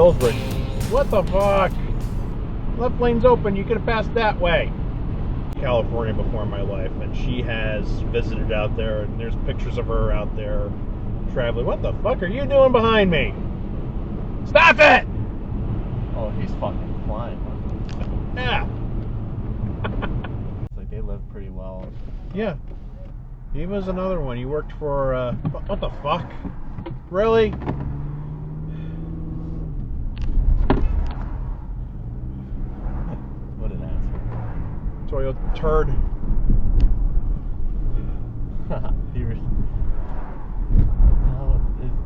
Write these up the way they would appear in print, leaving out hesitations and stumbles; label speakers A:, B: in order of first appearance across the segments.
A: Gillsbridge. What the fuck? Left lane's open. You could have passed that way. California before in my life, and she has visited out there, and there's pictures of her out there traveling. What the fuck are you doing behind me? Stop it!
B: Oh, he's fucking flying.
A: Yeah.
B: It's like they live pretty well.
A: Yeah. He was another one. He worked for, what the fuck? Really?
B: What an asshole.
A: Toyota turd.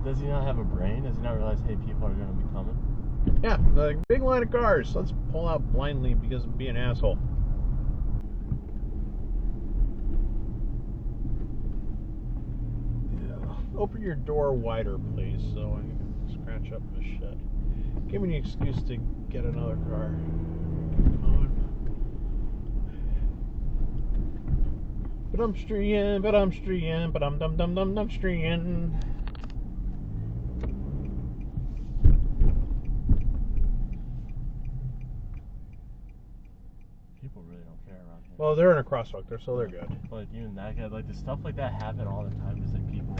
B: Does he not have a brain? Does he not realize, hey, people are going to be coming?
A: Yeah, the big line of cars. Let's pull out blindly because of being an asshole. Yeah. Open your door wider, please, so I can scratch up the shit. Give me an excuse to get another car. Come on. But I'm streeing, but I'm streeing.
B: People really don't care around here.
A: Well, they're in a crosswalk there, so they're good.
B: But even that guy, like, the stuff like that happen all the time. Just like people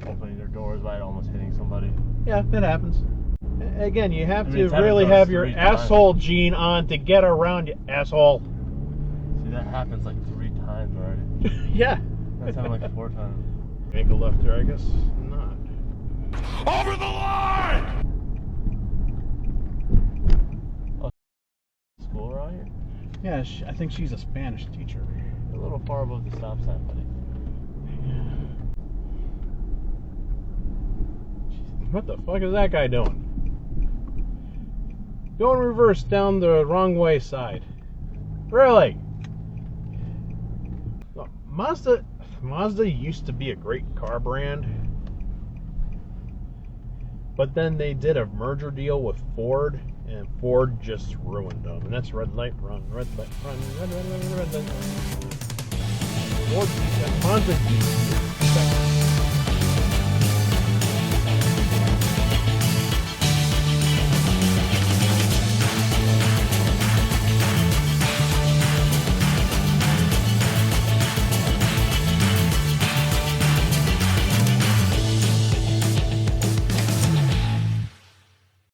B: opening their doors wide, almost hitting somebody.
A: Yeah, it happens. Again, you have to
B: it's
A: really
B: happened
A: have your
B: 3 times.
A: asshole gene on to get around, you asshole.
B: See, that happens like 3 times already.
A: Yeah.
B: That's happened like 4 times.
A: Make a left there, I guess not.
C: Over the line!
B: Oh, school around here?
A: Yeah, I think she's a Spanish teacher.
B: A little far above the stop sign, buddy.
A: What the fuck is that guy doing? Going reverse down the wrong way side. Really? Look, Mazda used to be a great car brand, but then they did a merger deal with Ford, and Ford just ruined them. And that's red light, run, red light, run, red light. Ford, Mazda